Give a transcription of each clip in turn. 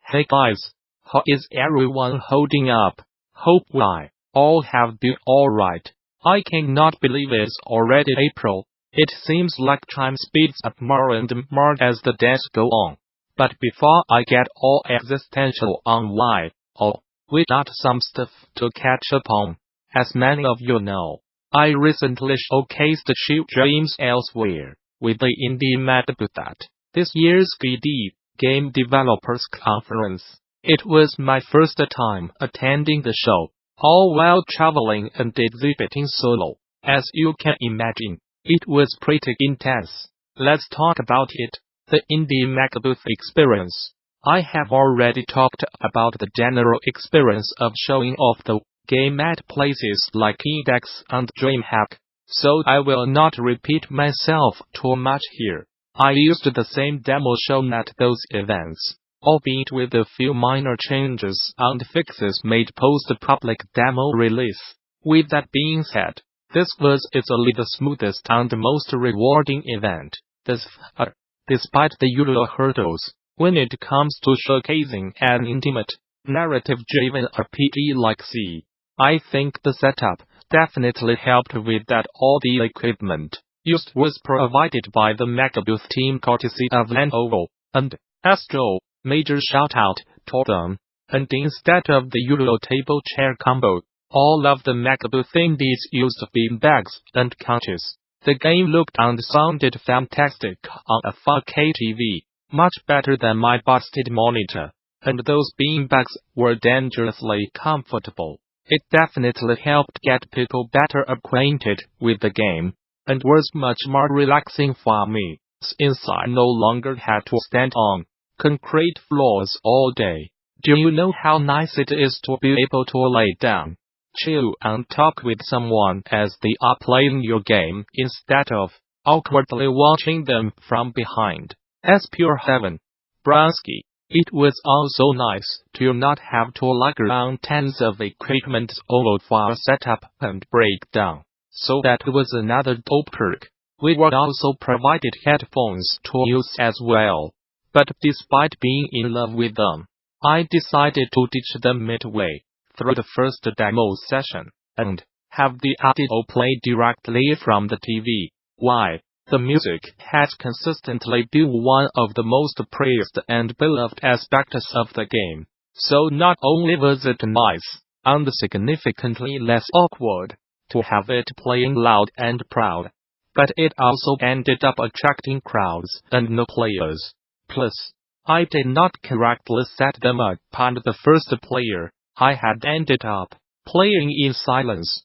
Hey guys, how is everyone holding up? Hope we all have been alright. I cannot believe it's already April. It seems like time speeds up more and more as the days go on. But before I get all existential on why, we got some stuff to catch up on. As many of you know, I recently showcased Cheap Dreams Elsewhere with the indie meta booth at this year's GDC Game Developers Conference. It was my first time attending the show, all while traveling and exhibiting solo. As you can imagine, it was pretty intense. Let's talk about it. The indie mega booth experience. I have already talked about the general experience of showing off the game at places like Index and DreamHack, so I will not repeat myself too much here. I used the same demo shown at those events, albeit with a few minor changes and fixes made post-public demo release. With that being said, this was easily the smoothest and most rewarding event thus far, despite the usual hurdles when it comes to showcasing an intimate, narrative-driven RPG like C. I think the setup definitely helped with that. All the equipment used was provided by the Megabooth team courtesy of Lenovo and Astro. Major shout out to them. And instead of the usual table chair combo, all of the Megabooth indies used beanbags and couches. The game looked and sounded fantastic on a 4K TV, much better than my busted monitor. And those beanbags were dangerously comfortable. It definitely helped get people better acquainted with the game, and was much more relaxing for me, since I no longer had to stand on concrete floors all day. Do you know how nice it is to be able to lay down, chill and talk with someone as they are playing your game instead of awkwardly watching them from behind? As pure heaven. Bransky. It was also nice to not have to lug around tons of equipment all for setup and breakdown. So that was another dope perk. We were also provided headphones to use as well. But despite being in love with them, I decided to ditch them midway through the first demo session, and have the audio play directly from the TV. Why? The music has consistently been one of the most praised and beloved aspects of the game. So not only was it nice, and significantly less awkward, to have it playing loud and proud, but it also ended up attracting crowds and new players. Plus, I did not correctly set them up, and the first player I had ended up playing in silence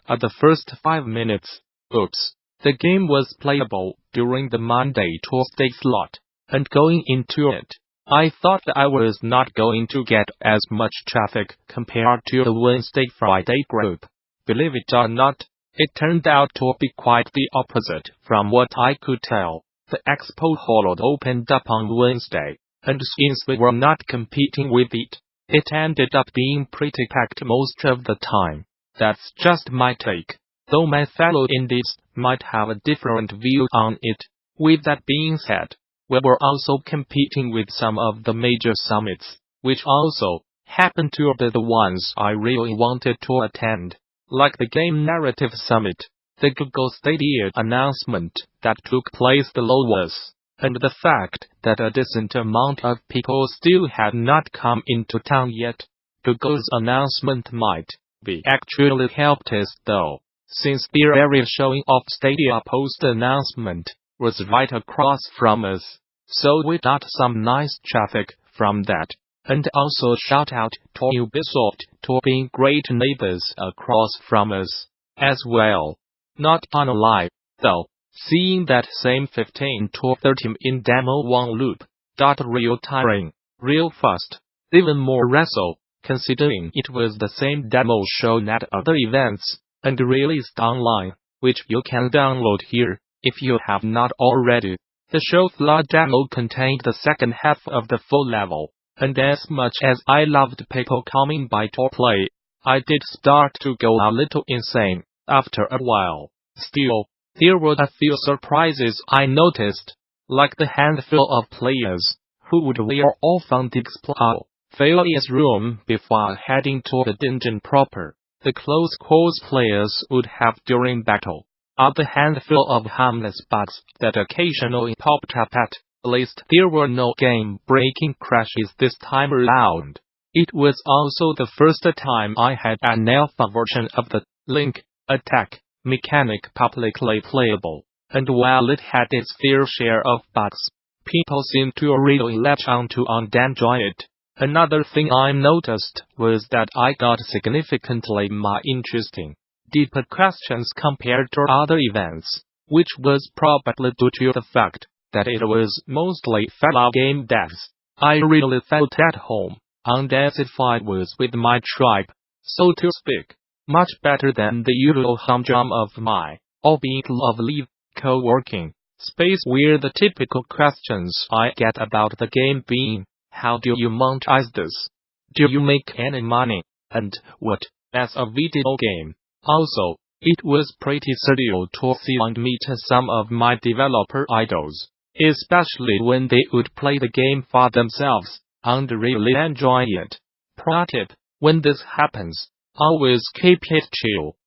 at the first 5 minutes. Oops. The game was playable during the Monday-Tuesday slot, and going into it, I thought I was not going to get as much traffic compared to the Wednesday-Friday group. Believe it or not, it turned out to be quite the opposite from what I could tell. The expo hall opened up on Wednesday, and since we were not competing with it, it ended up being pretty packed most of the time. That's just my take, though my fellow indies might have a different view on it. With that being said, we were also competing with some of the major summits, which also happened to be the ones I really wanted to attend, like the Game Narrative Summit, the Google Stadia announcement that took place below us, and the fact that a decent amount of people still had not come into town yet. Google's announcement might be actually helped us though, since their area showing off Stadia post-announcement was right across from us, so we got some nice traffic from that. And also shout out to Ubisoft to being great neighbors across from us as well. Not on live, though, seeing that same 15 to 30 in demo 1 loop got real tiring, real fast, even more Resu, considering it was the same demo shown at other events, and released online, which you can download here, if you have not already. The show floor demo contained the second half of the full level, and as much as I loved people coming by to play, I did start to go a little insane after a while. Still, there were a few surprises I noticed, like the handful of players who would wear off on the explore, fill his room before heading to the dungeon proper. The close quarters players would have during battle are the handful of harmless bugs that occasionally popped up. At least there were no game-breaking crashes this time around. It was also the first time I had an alpha version of the Link attack mechanic publicly playable, and while it had its fair share of bugs, people seemed to really latch onto and enjoy it. Another thing I noticed was that I got significantly more interesting, deeper questions compared to other events, which was probably due to the fact that it was mostly fellow game devs. I really felt at home, identified with my tribe, so to speak, much better than the usual humdrum of my, albeit lovely, co-working space where the typical questions I get about the game being, how do you monetize this? Do you make any money? And what, as a video game? Also, it was pretty surreal to see and meet some of my developer idols, especially when they would play the game for themselves and really enjoy it. Pro tip: when this happens, always keep it chill.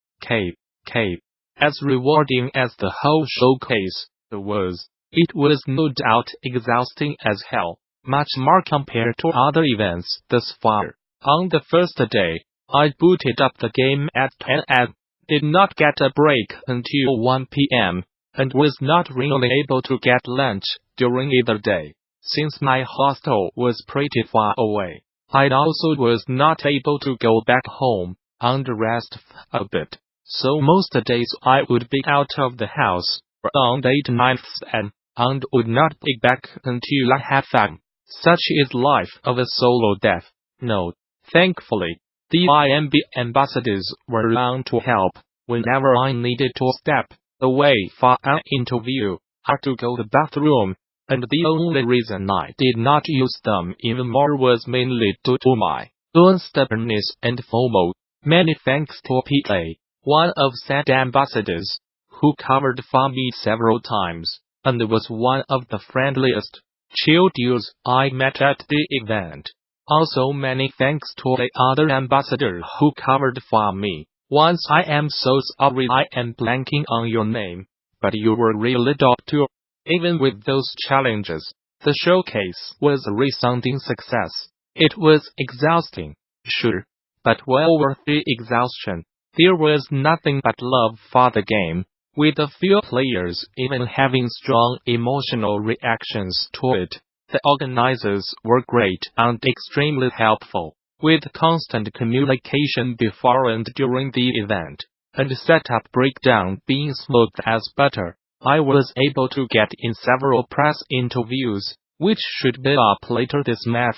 As rewarding as the whole showcase was, it was no doubt exhausting as hell, much more compared to other events thus far. On the first day, I booted up the game at 10 am, did not get a break until 1 p.m., and was not really able to get lunch during either day, since my hostel was pretty far away. I also was not able to go back home and rest a bit, so most days I would be out of the house around 8-9 am, and would not be back until I had fun. Such is life of a solo dev. No, thankfully, the IMB ambassadors were around to help whenever I needed to step away for an interview or to go to the bathroom, and the only reason I did not use them even more was mainly due to my own stubbornness and FOMO. Many thanks to PA, one of said ambassadors, who covered for me several times, and was one of the friendliest, chill dudes I met at the event. Also many thanks to the other ambassador who covered for me. Once I am so sorry I am blanking on your name, but you were really dope too. Even with those challenges, the showcase was a resounding success. It was exhausting, sure, but well worth the exhaustion. There was nothing but love for the game, with a few players even having strong emotional reactions to it. The organizers were great and extremely helpful, with constant communication before and during the event, and setup breakdown being smooth as butter. I was able to get in several press interviews, which should be up later this month.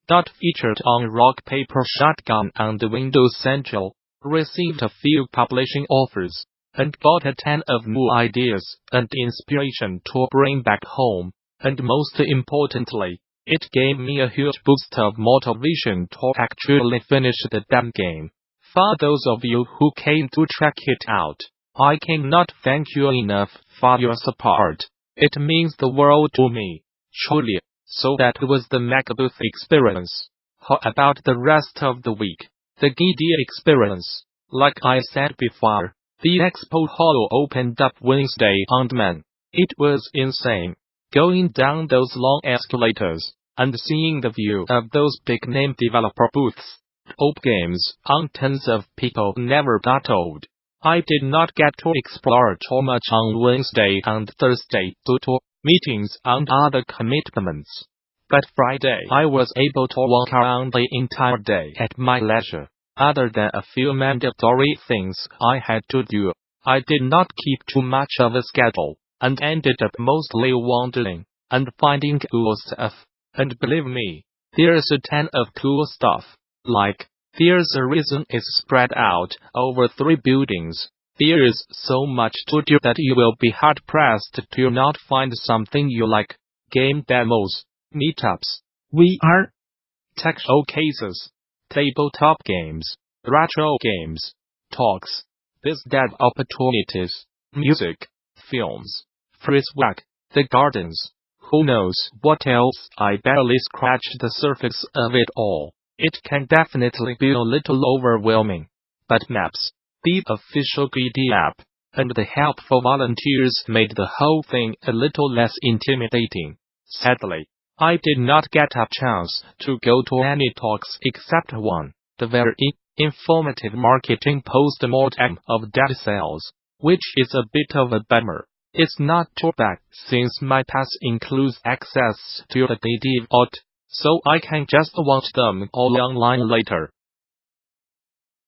Not featured on Rock Paper Shotgun and Windows Central, received a few publishing offers, and got a ton of new ideas and inspiration to bring back home. And most importantly, it gave me a huge boost of motivation to actually finish the damn game. For those of you who came to check it out, I cannot thank you enough for your support. It means the world to me, truly. So that was the Megabooth experience. How about the rest of the week? The GDC experience. Like I said before, the expo hall opened up Wednesday and man, it was insane. Going down those long escalators, and seeing the view of those big-name developer booths, dope games, and tons of people never got old. I did not get to explore too much on Wednesday and Thursday due to meetings and other commitments. But Friday I was able to walk around the entire day at my leisure. Other than a few mandatory things I had to do, I did not keep too much of a schedule, and ended up mostly wandering and finding cool stuff. And believe me, there's a ton of cool stuff. Like, there's a reason it's spread out over 3 buildings. There is so much to do that you will be hard-pressed to not find something you like. Game demos, meetups, VR, tech showcases, tabletop games, retro games, talks, biz dev opportunities, music, films, free swag, the gardens, Who knows what else? I barely scratched the surface of it all. It can definitely be a little overwhelming. But Maps, the official GD app, and the helpful volunteers made the whole thing a little less intimidating. Sadly, I did not get a chance to go to any talks except one, the very informative marketing post-mortem of dead cells, which is a bit of a bummer. It's not too bad since my pass includes access to the GD vault, so I can just watch them all online later.